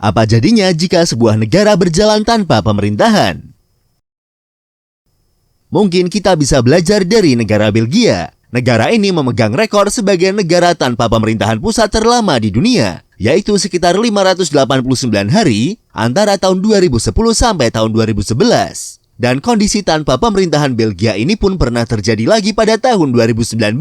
Apa jadinya jika sebuah negara berjalan tanpa pemerintahan? Mungkin kita bisa belajar dari negara Belgia. Negara ini memegang rekor sebagai negara tanpa pemerintahan pusat terlama di dunia, yaitu sekitar 589 hari antara tahun 2010 sampai tahun 2011. Dan kondisi tanpa pemerintahan Belgia ini pun pernah terjadi lagi pada tahun 2019.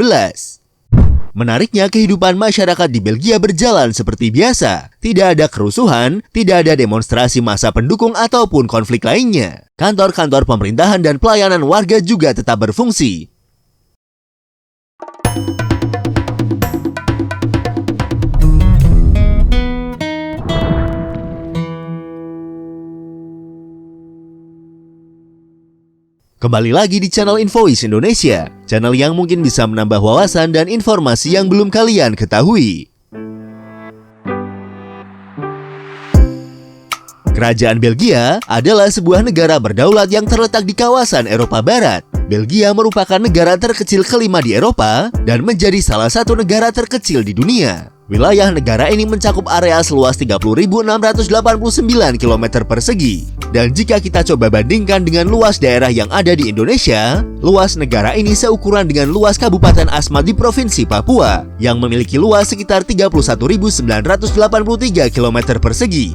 Menariknya, kehidupan masyarakat di Belgia berjalan seperti biasa. Tidak ada kerusuhan, tidak ada demonstrasi massa pendukung ataupun konflik lainnya. Kantor-kantor pemerintahan dan pelayanan warga juga tetap berfungsi. Kembali lagi di channel Infois Indonesia, channel yang mungkin bisa menambah wawasan dan informasi yang belum kalian ketahui. Kerajaan Belgia adalah sebuah negara berdaulat yang terletak di kawasan Eropa Barat. Belgia merupakan negara terkecil kelima di Eropa dan menjadi salah satu negara terkecil di dunia. Wilayah negara ini mencakup area seluas 30.689 km persegi. Dan jika kita coba bandingkan dengan luas daerah yang ada di Indonesia, luas negara ini seukuran dengan luas Kabupaten Asmat di Provinsi Papua, yang memiliki luas sekitar 31.983 km persegi.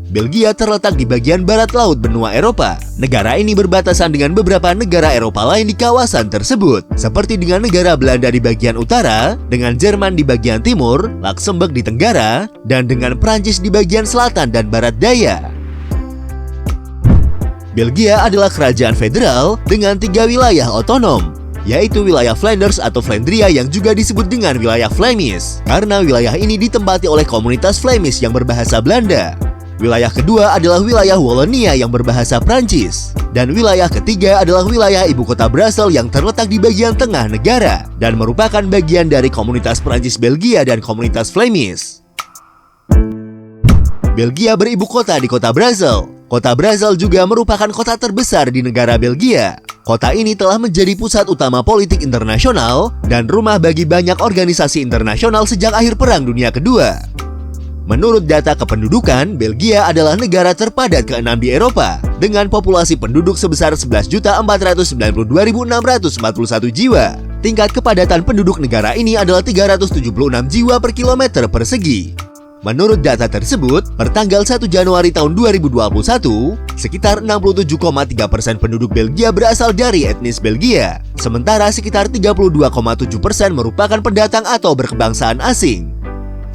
Belgia terletak di bagian barat laut benua Eropa. Negara ini berbatasan dengan beberapa negara Eropa lain di kawasan tersebut, seperti dengan negara Belanda di bagian utara, dengan Jerman di bagian timur, Luxembourg di tenggara, dan dengan Prancis di bagian selatan dan barat daya. Belgia adalah kerajaan federal dengan 3 wilayah otonom, yaitu wilayah Flanders atau Flandria yang juga disebut dengan wilayah Flemish, karena wilayah ini ditempati oleh komunitas Flemish yang berbahasa Belanda. Wilayah kedua adalah wilayah Wallonia yang berbahasa Prancis. Dan wilayah ketiga adalah wilayah ibu kota Brussels yang terletak di bagian tengah negara dan merupakan bagian dari komunitas Prancis Belgia dan komunitas Flemish. Belgia beribu kota di kota Brussels. Kota Brussels juga merupakan kota terbesar di negara Belgia. Kota ini telah menjadi pusat utama politik internasional dan rumah bagi banyak organisasi internasional sejak akhir Perang Dunia Kedua. Menurut data kependudukan, Belgia adalah negara terpadat ke-6 di Eropa dengan populasi penduduk sebesar 11.492.641 jiwa. Tingkat kepadatan penduduk negara ini adalah 376 jiwa per kilometer persegi. Menurut data tersebut, per tanggal 1 Januari tahun 2021, sekitar 67,3% penduduk Belgia berasal dari etnis Belgia, sementara sekitar 32,7% merupakan pendatang atau berkebangsaan asing.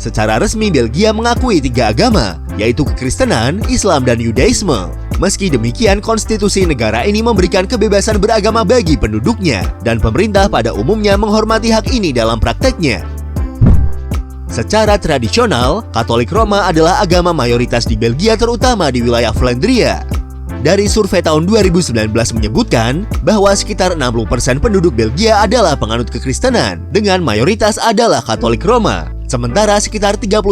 Secara resmi, Belgia mengakui 3 agama, yaitu Kekristenan, Islam, dan Yudaisme. Meski demikian, konstitusi negara ini memberikan kebebasan beragama bagi penduduknya, dan pemerintah pada umumnya menghormati hak ini dalam prakteknya. Secara tradisional, Katolik Roma adalah agama mayoritas di Belgia, terutama di wilayah Flandria. Dari survei tahun 2019 menyebutkan bahwa sekitar 60% penduduk Belgia adalah penganut Kekristenan, dengan mayoritas adalah Katolik Roma. Sementara sekitar 31%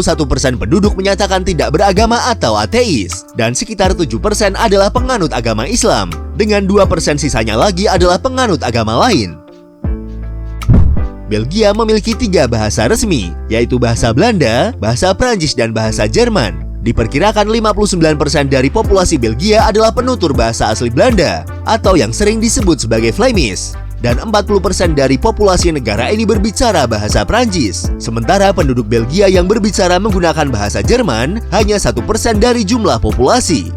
penduduk menyatakan tidak beragama atau ateis, dan sekitar 7% adalah penganut agama Islam, dengan 2% sisanya lagi adalah penganut agama lain. Belgia memiliki 3 bahasa resmi, yaitu bahasa Belanda, bahasa Prancis, dan bahasa Jerman. Diperkirakan 59% dari populasi Belgia adalah penutur bahasa asli Belanda, atau yang sering disebut sebagai Flemish. Dan 40% dari populasi negara ini berbicara bahasa Prancis. Sementara penduduk Belgia yang berbicara menggunakan bahasa Jerman hanya 1% dari jumlah populasi.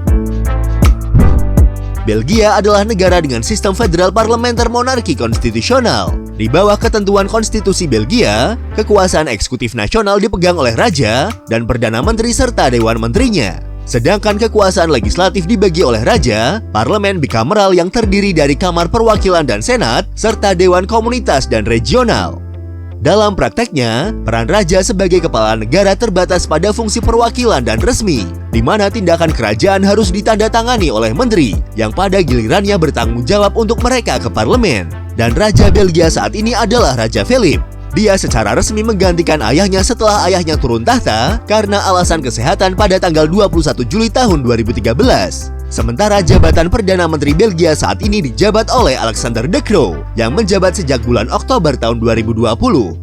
Belgia adalah negara dengan sistem federal parlementer monarki konstitusional. Di bawah ketentuan konstitusi Belgia, kekuasaan eksekutif nasional dipegang oleh raja dan perdana menteri serta dewan menterinya. Sedangkan kekuasaan legislatif dibagi oleh raja, parlemen bikameral yang terdiri dari kamar perwakilan dan senat, serta dewan komunitas dan regional. Dalam prakteknya, peran raja sebagai kepala negara terbatas pada fungsi perwakilan dan resmi, di mana tindakan kerajaan harus ditandatangani oleh menteri, yang pada gilirannya bertanggung jawab untuk mereka ke parlemen. Dan Raja Belgia saat ini adalah Raja Philip. Dia secara resmi menggantikan ayahnya setelah ayahnya turun tahta karena alasan kesehatan pada tanggal 21 Juli tahun 2013. Sementara jabatan Perdana Menteri Belgia saat ini dijabat oleh Alexander De Croo yang menjabat sejak bulan Oktober tahun 2020.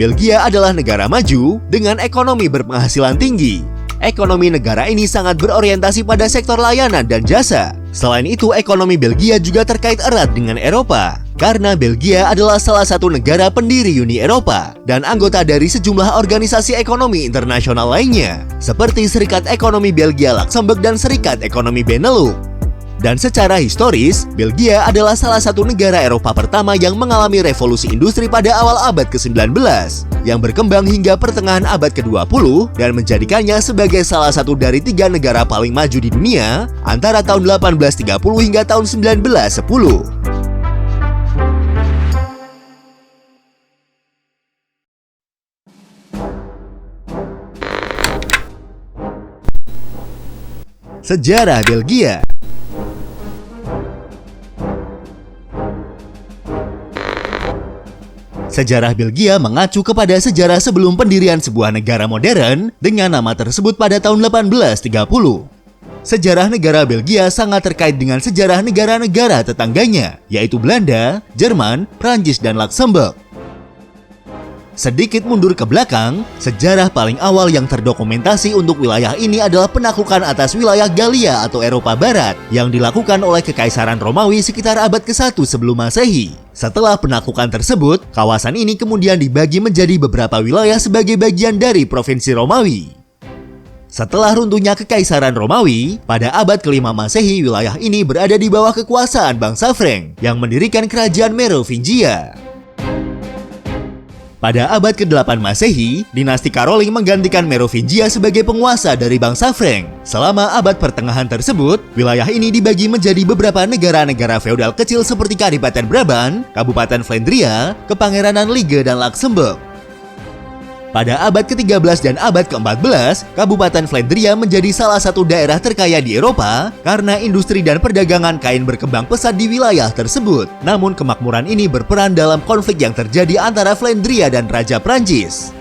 Belgia adalah negara maju dengan ekonomi berpenghasilan tinggi. Ekonomi negara ini sangat berorientasi pada sektor layanan dan jasa. Selain itu, ekonomi Belgia juga terkait erat dengan Eropa, karena Belgia adalah salah satu negara pendiri Uni Eropa dan anggota dari sejumlah organisasi ekonomi internasional lainnya, seperti Serikat Ekonomi Belgia Luxembourg dan Serikat Ekonomi Benelux. Dan secara historis, Belgia adalah salah satu negara Eropa pertama yang mengalami revolusi industri pada awal abad ke-19, yang berkembang hingga pertengahan abad ke-20 dan menjadikannya sebagai salah satu dari 3 negara paling maju di dunia antara tahun 1830 hingga tahun 1910. Sejarah Belgia. Sejarah Belgia mengacu kepada sejarah sebelum pendirian sebuah negara modern dengan nama tersebut pada tahun 1830. Sejarah negara Belgia sangat terkait dengan sejarah negara-negara tetangganya, yaitu Belanda, Jerman, Prancis, dan Luxembourg. Sedikit mundur ke belakang, sejarah paling awal yang terdokumentasi untuk wilayah ini adalah penaklukan atas wilayah Galia atau Eropa Barat yang dilakukan oleh Kekaisaran Romawi sekitar abad ke-1 sebelum Masehi. Setelah penaklukan tersebut, kawasan ini kemudian dibagi menjadi beberapa wilayah sebagai bagian dari provinsi Romawi. Setelah runtuhnya Kekaisaran Romawi, pada abad ke-5 Masehi, wilayah ini berada di bawah kekuasaan bangsa Frank yang mendirikan kerajaan Merovingia. Pada abad ke-8 Masehi, dinasti Karoling menggantikan Merovingia sebagai penguasa dari bangsa Frank. Selama abad pertengahan tersebut, wilayah ini dibagi menjadi beberapa negara-negara feodal kecil seperti Kadipaten Brabant, Kabupaten Flandria, Kepangeranan Liege, dan Luxembourg. Pada abad ke-13 dan abad ke-14, Kabupaten Flandria menjadi salah satu daerah terkaya di Eropa karena industri dan perdagangan kain berkembang pesat di wilayah tersebut. Namun kemakmuran ini berperan dalam konflik yang terjadi antara Flandria dan Raja Prancis.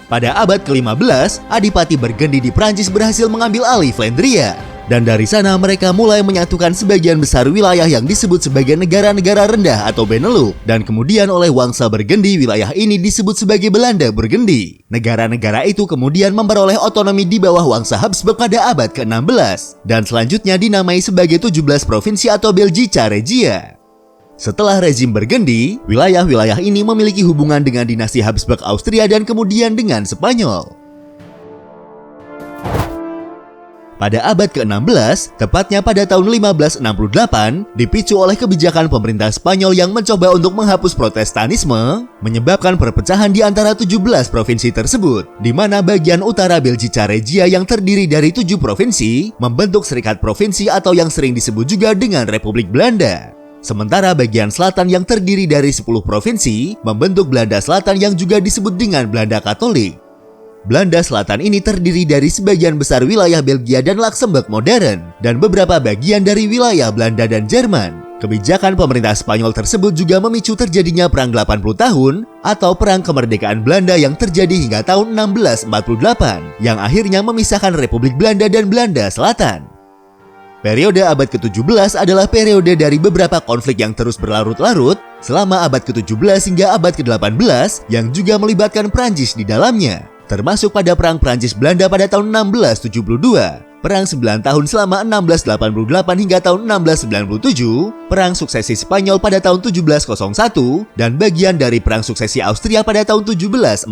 Pada abad ke-15, Adipati Burgundy di Prancis berhasil mengambil alih Flandria. Dan dari sana mereka mulai menyatukan sebagian besar wilayah yang disebut sebagai negara-negara rendah atau Benelux. Dan kemudian oleh Wangsa Burgundy, wilayah ini disebut sebagai Belanda Burgundy. Negara-negara itu kemudian memperoleh otonomi di bawah Wangsa Habsburg pada abad ke-16. Dan selanjutnya dinamai sebagai 17 provinsi atau Belgica Regia. Setelah rezim Burgundy, wilayah-wilayah ini memiliki hubungan dengan dinasti Habsburg Austria dan kemudian dengan Spanyol. Pada abad ke-16, tepatnya pada tahun 1568, dipicu oleh kebijakan pemerintah Spanyol yang mencoba untuk menghapus Protestanisme, menyebabkan perpecahan di antara 17 provinsi tersebut, di mana bagian utara Belgica Regia yang terdiri dari 7 provinsi, membentuk Serikat Provinsi atau yang sering disebut juga dengan Republik Belanda. Sementara bagian selatan yang terdiri dari 10 provinsi, membentuk Belanda Selatan yang juga disebut dengan Belanda Katolik. Belanda Selatan ini terdiri dari sebagian besar wilayah Belgia dan Luxembourg modern dan beberapa bagian dari wilayah Belanda dan Jerman. Kebijakan pemerintah Spanyol tersebut juga memicu terjadinya Perang 80 tahun atau Perang Kemerdekaan Belanda yang terjadi hingga tahun 1648 yang akhirnya memisahkan Republik Belanda dan Belanda Selatan. Periode abad ke-17 adalah periode dari beberapa konflik yang terus berlarut-larut selama abad ke-17 hingga abad ke-18 yang juga melibatkan Prancis di dalamnya. Termasuk pada Perang Prancis-Belanda pada tahun 1672, Perang 9 tahun selama 1688 hingga tahun 1697, Perang Suksesi Spanyol pada tahun 1701, dan bagian dari Perang Suksesi Austria pada tahun 1740.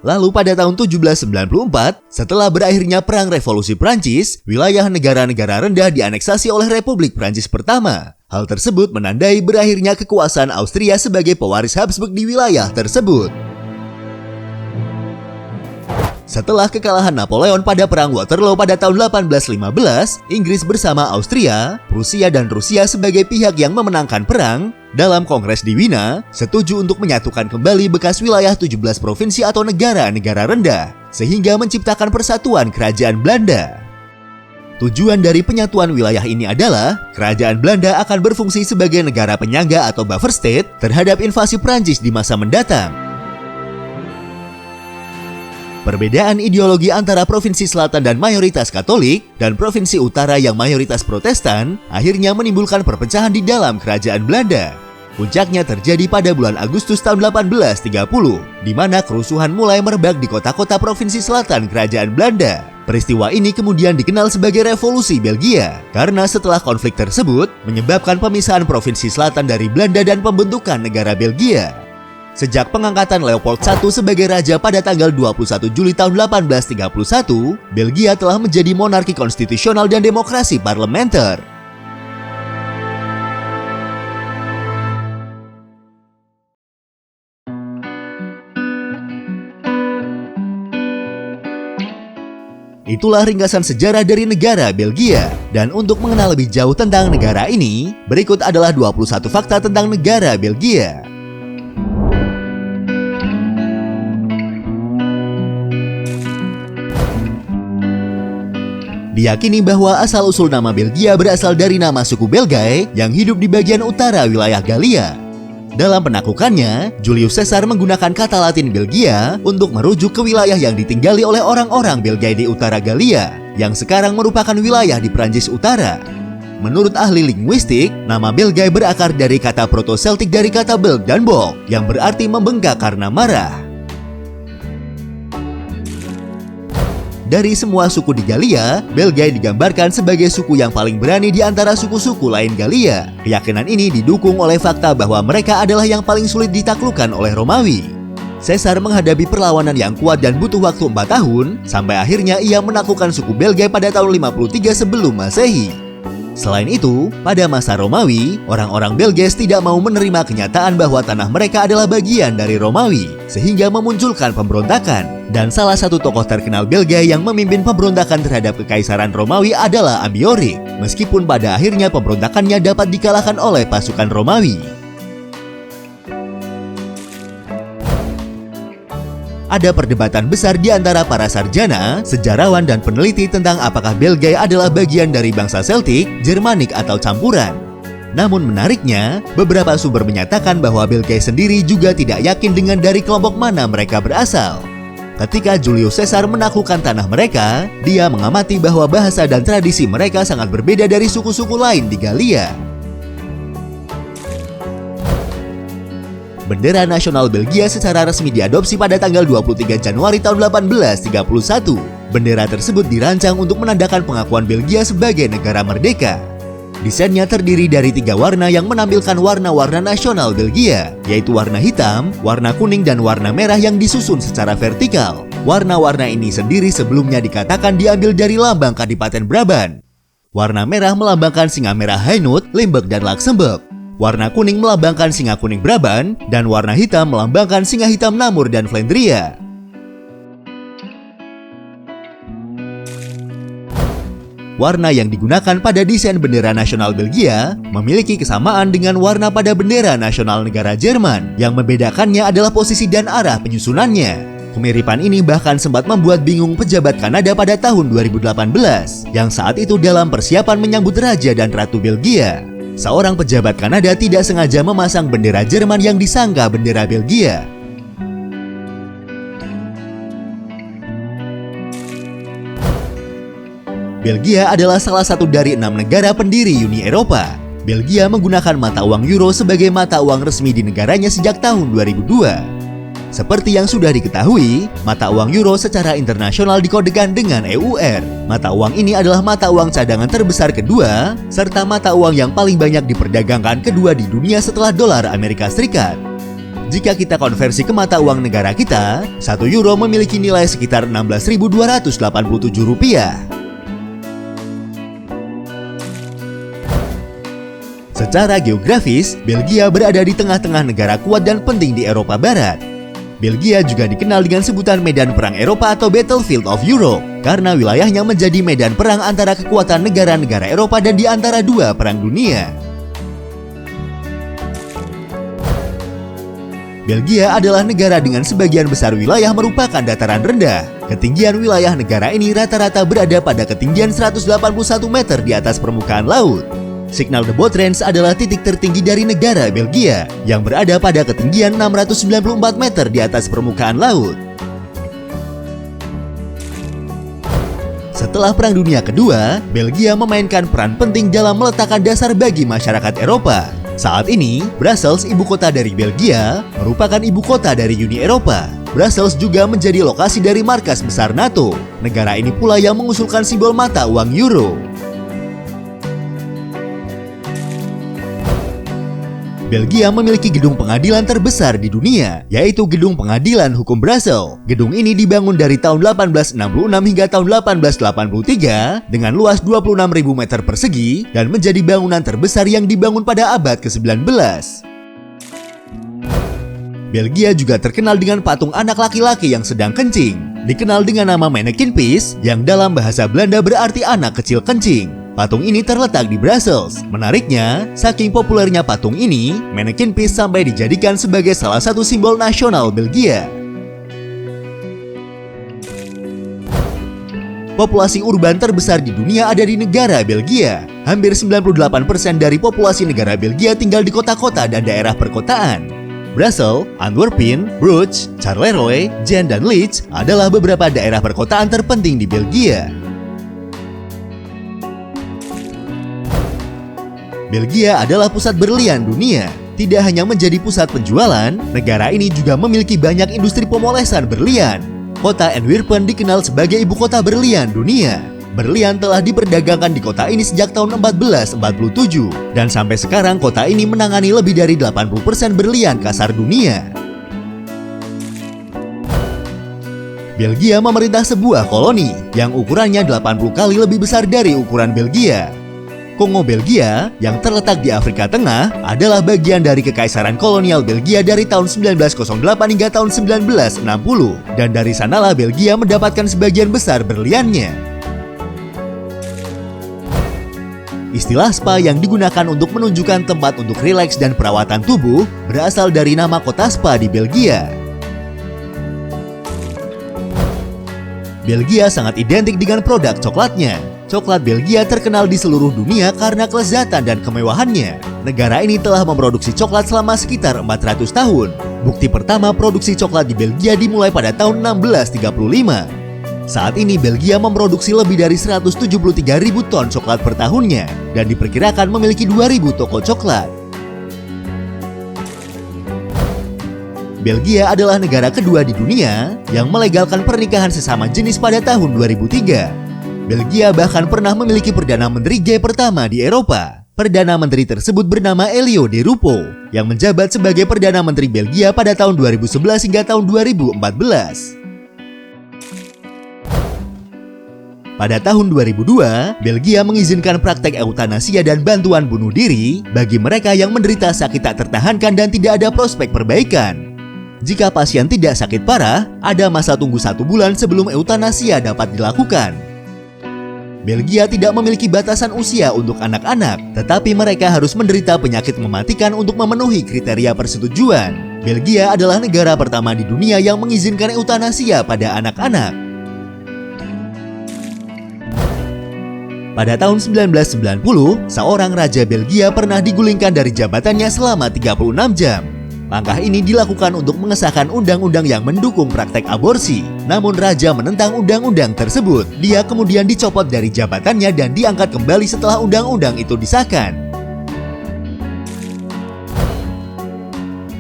Lalu pada tahun 1794, setelah berakhirnya Perang Revolusi Prancis, wilayah negara-negara rendah dianeksasi oleh Republik Prancis pertama. Hal tersebut menandai berakhirnya kekuasaan Austria sebagai pewaris Habsburg di wilayah tersebut. Setelah kekalahan Napoleon pada Perang Waterloo pada tahun 1815, Inggris bersama Austria, Prusia, dan Rusia sebagai pihak yang memenangkan perang, dalam Kongres di Wina, setuju untuk menyatukan kembali bekas wilayah 17 provinsi atau negara-negara rendah, sehingga menciptakan persatuan Kerajaan Belanda. Tujuan dari penyatuan wilayah ini adalah, Kerajaan Belanda akan berfungsi sebagai negara penyangga atau buffer state terhadap invasi Prancis di masa mendatang. Perbedaan ideologi antara provinsi selatan dan mayoritas Katolik dan provinsi utara yang mayoritas Protestan akhirnya menimbulkan perpecahan di dalam kerajaan Belanda. Puncaknya terjadi pada bulan Agustus tahun 1830, di mana kerusuhan mulai merebak di kota-kota provinsi selatan Kerajaan Belanda. Peristiwa ini kemudian dikenal sebagai Revolusi Belgia, karena setelah konflik tersebut menyebabkan pemisahan provinsi selatan dari Belanda dan pembentukan negara Belgia. Sejak pengangkatan Leopold I sebagai raja pada tanggal 21 Juli tahun 1831, Belgia telah menjadi monarki konstitusional dan demokrasi parlementer. Itulah ringkasan sejarah dari negara Belgia. Dan untuk mengenal lebih jauh tentang negara ini, berikut adalah 21 fakta tentang negara Belgia. Diyakini bahwa asal-usul nama Belgia berasal dari nama suku Belgae yang hidup di bagian utara wilayah Galia. Dalam penaklukannya, Julius Caesar menggunakan kata Latin Belgia untuk merujuk ke wilayah yang ditinggali oleh orang-orang Belgae di utara Galia, yang sekarang merupakan wilayah di Prancis Utara. Menurut ahli linguistik, nama Belgae berakar dari kata Proto-Celtic dari kata Belg dan Bolg, yang berarti membengkak karena marah. Dari semua suku di Galia, Belgae digambarkan sebagai suku yang paling berani di antara suku-suku lain Galia. Keyakinan ini didukung oleh fakta bahwa mereka adalah yang paling sulit ditaklukkan oleh Romawi. Caesar menghadapi perlawanan yang kuat dan butuh waktu 4 tahun, sampai akhirnya ia menaklukkan suku Belgae pada tahun 53 sebelum Masehi. Selain itu, pada masa Romawi, orang-orang Belges tidak mau menerima kenyataan bahwa tanah mereka adalah bagian dari Romawi, sehingga memunculkan pemberontakan. Dan salah satu tokoh terkenal Belgia yang memimpin pemberontakan terhadap kekaisaran Romawi adalah Ambiorix, meskipun pada akhirnya pemberontakannya dapat dikalahkan oleh pasukan Romawi. Ada perdebatan besar di antara para sarjana, sejarawan, dan peneliti tentang apakah Belgae adalah bagian dari bangsa Celtic, Germanik, atau campuran. Namun menariknya, beberapa sumber menyatakan bahwa Belgae sendiri juga tidak yakin dengan dari kelompok mana mereka berasal. Ketika Julius Caesar menaklukkan tanah mereka, dia mengamati bahwa bahasa dan tradisi mereka sangat berbeda dari suku-suku lain di Galia. Bendera nasional Belgia secara resmi diadopsi pada tanggal 23 Januari tahun 1831. Bendera tersebut dirancang untuk menandakan pengakuan Belgia sebagai negara merdeka. Desainnya terdiri dari 3 warna yang menampilkan warna-warna nasional Belgia, yaitu warna hitam, warna kuning, dan warna merah yang disusun secara vertikal. Warna-warna ini sendiri sebelumnya dikatakan diambil dari lambang Kadipaten Brabant. Warna merah melambangkan singa merah Hainaut, Limburg, dan Luxembourg. Warna kuning melambangkan singa kuning Brabant, dan warna hitam melambangkan singa hitam Namur dan Flandria. Warna yang digunakan pada desain bendera nasional Belgia memiliki kesamaan dengan warna pada bendera nasional negara Jerman. Yang membedakannya adalah posisi dan arah penyusunannya. Kemiripan ini bahkan sempat membuat bingung pejabat Kanada pada tahun 2018, yang saat itu dalam persiapan menyambut Raja dan Ratu Belgia. Seorang pejabat Kanada tidak sengaja memasang bendera Jerman yang disangka bendera Belgia. Belgia adalah salah satu dari 6 negara pendiri Uni Eropa. Belgia menggunakan mata uang euro sebagai mata uang resmi di negaranya sejak tahun 2002. Seperti yang sudah diketahui, mata uang euro secara internasional dikodekan dengan EUR. Mata uang ini adalah mata uang cadangan terbesar kedua, serta mata uang yang paling banyak diperdagangkan kedua di dunia setelah dolar Amerika Serikat. Jika kita konversi ke mata uang negara kita, 1 euro memiliki nilai sekitar Rp16.287. Secara geografis, Belgia berada di tengah-tengah negara kuat dan penting di Eropa Barat. Belgia juga dikenal dengan sebutan Medan Perang Eropa atau Battlefield of Europe, karena wilayahnya menjadi medan perang antara kekuatan negara-negara Eropa dan di antara 2 perang dunia. Belgia adalah negara dengan sebagian besar wilayah merupakan dataran rendah. Ketinggian wilayah negara ini rata-rata berada pada ketinggian 181 meter di atas permukaan laut. Signal de Botterens adalah titik tertinggi dari negara Belgia yang berada pada ketinggian 694 meter di atas permukaan laut. Setelah Perang Dunia Kedua, Belgia memainkan peran penting dalam meletakkan dasar bagi masyarakat Eropa. Saat ini, Brussels, ibu kota dari Belgia, merupakan ibu kota dari Uni Eropa. Brussels juga menjadi lokasi dari markas besar NATO. Negara ini pula yang mengusulkan simbol mata uang euro. Belgia memiliki gedung pengadilan terbesar di dunia, yaitu Gedung Pengadilan Hukum Brussels. Gedung ini dibangun dari tahun 1866 hingga tahun 1883 dengan luas 26.000 meter persegi dan menjadi bangunan terbesar yang dibangun pada abad ke-19. Belgia juga terkenal dengan patung anak laki-laki yang sedang kencing, dikenal dengan nama Mannekeinpis yang dalam bahasa Belanda berarti anak kecil kencing. Patung ini terletak di Brussels. Menariknya, saking populernya patung ini, Mannekeinpis sampai dijadikan sebagai salah satu simbol nasional Belgia. Populasi urban terbesar di dunia ada di negara Belgia. Hampir 98% dari populasi negara Belgia tinggal di kota-kota dan daerah perkotaan. Brussels, Antwerpen, Bruges, Charleroi, Gent, dan Leeds adalah beberapa daerah perkotaan terpenting di Belgia. Belgia adalah pusat berlian dunia. Tidak hanya menjadi pusat penjualan, negara ini juga memiliki banyak industri pemolesan berlian. Kota Antwerpen dikenal sebagai ibu kota berlian dunia. Berlian telah diperdagangkan di kota ini sejak tahun 1447, dan sampai sekarang kota ini menangani lebih dari 80% berlian kasar dunia. Belgia memerintah sebuah koloni yang ukurannya 80 kali lebih besar dari ukuran Belgia. Kongo Belgia, yang terletak di Afrika Tengah, adalah bagian dari Kekaisaran Kolonial Belgia dari tahun 1908 hingga tahun 1960, dan dari sanalah Belgia mendapatkan sebagian besar berliannya. Istilah spa yang digunakan untuk menunjukkan tempat untuk rileks dan perawatan tubuh berasal dari nama kota spa di Belgia. Belgia sangat identik dengan produk coklatnya. Coklat Belgia terkenal di seluruh dunia karena kelezatan dan kemewahannya. Negara ini telah memproduksi coklat selama sekitar 400 tahun. Bukti pertama produksi coklat di Belgia dimulai pada tahun 1635. Saat ini Belgia memproduksi lebih dari 173.000 ton coklat per tahunnya dan diperkirakan memiliki 2.000 toko coklat. Belgia adalah negara kedua di dunia yang melegalkan pernikahan sesama jenis pada tahun 2003. Belgia bahkan pernah memiliki Perdana Menteri gay pertama di Eropa. Perdana Menteri tersebut bernama Elio De Rupo, yang menjabat sebagai Perdana Menteri Belgia pada tahun 2011 hingga tahun 2014. Pada tahun 2002, Belgia mengizinkan praktek eutanasia dan bantuan bunuh diri bagi mereka yang menderita sakit tak tertahankan dan tidak ada prospek perbaikan. Jika pasien tidak sakit parah, ada masa tunggu 1 bulan sebelum eutanasia dapat dilakukan. Belgia tidak memiliki batasan usia untuk anak-anak, tetapi mereka harus menderita penyakit mematikan untuk memenuhi kriteria persetujuan. Belgia adalah negara pertama di dunia yang mengizinkan eutanasia pada anak-anak. Pada tahun 1990, seorang raja Belgia pernah digulingkan dari jabatannya selama 36 jam. Langkah ini dilakukan untuk mengesahkan undang-undang yang mendukung praktek aborsi. Namun raja menentang undang-undang tersebut. Dia kemudian dicopot dari jabatannya dan diangkat kembali setelah undang-undang itu disahkan.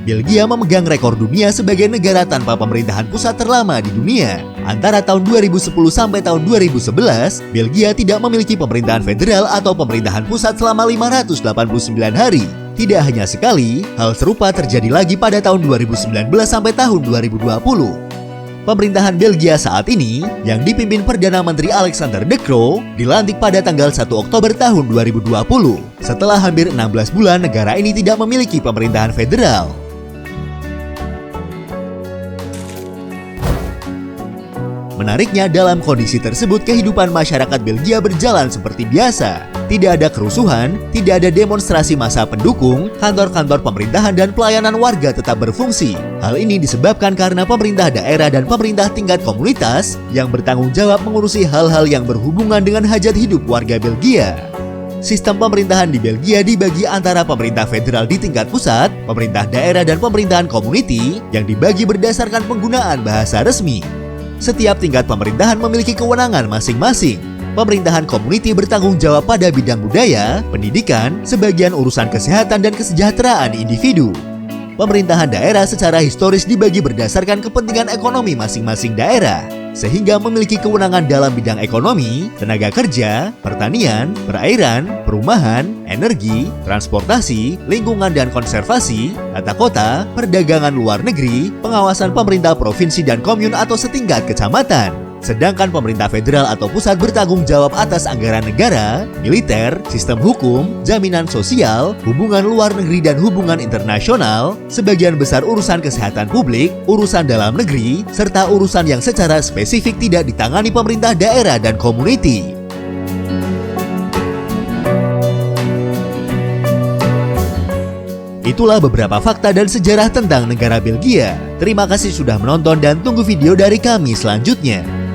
Belgia memegang rekor dunia sebagai negara tanpa pemerintahan pusat terlama di dunia. Antara tahun 2010 sampai tahun 2011, Belgia tidak memiliki pemerintahan federal atau pemerintahan pusat selama 589 hari. Tidak hanya sekali, hal serupa terjadi lagi pada tahun 2019 sampai tahun 2020. Pemerintahan Belgia saat ini, yang dipimpin Perdana Menteri Alexander De Croo, dilantik pada tanggal 1 Oktober tahun 2020. Setelah hampir 16 bulan, negara ini tidak memiliki pemerintahan federal. Menariknya, dalam kondisi tersebut kehidupan masyarakat Belgia berjalan seperti biasa. Tidak ada kerusuhan, tidak ada demonstrasi massa pendukung, kantor-kantor pemerintahan dan pelayanan warga tetap berfungsi. Hal ini disebabkan karena pemerintah daerah dan pemerintah tingkat komunitas yang bertanggung jawab mengurusi hal-hal yang berhubungan dengan hajat hidup warga Belgia. Sistem pemerintahan di Belgia dibagi antara pemerintah federal di tingkat pusat, pemerintah daerah dan pemerintahan community yang dibagi berdasarkan penggunaan bahasa resmi. Setiap tingkat pemerintahan memiliki kewenangan masing-masing. Pemerintahan community bertanggung jawab pada bidang budaya, pendidikan, sebagian urusan kesehatan dan kesejahteraan individu. Pemerintahan daerah secara historis dibagi berdasarkan kepentingan ekonomi masing-masing daerah, sehingga memiliki kewenangan dalam bidang ekonomi, tenaga kerja, pertanian, perairan, perumahan, energi, transportasi, lingkungan dan konservasi, tata kota, perdagangan luar negeri, pengawasan pemerintah provinsi dan komun atau setingkat kecamatan. Sedangkan pemerintah federal atau pusat bertanggung jawab atas anggaran negara, militer, sistem hukum, jaminan sosial, hubungan luar negeri dan hubungan internasional, sebagian besar urusan kesehatan publik, urusan dalam negeri, serta urusan yang secara spesifik tidak ditangani pemerintah daerah dan community. Itulah beberapa fakta dan sejarah tentang negara Belgia. Terima kasih sudah menonton dan tunggu video dari kami selanjutnya.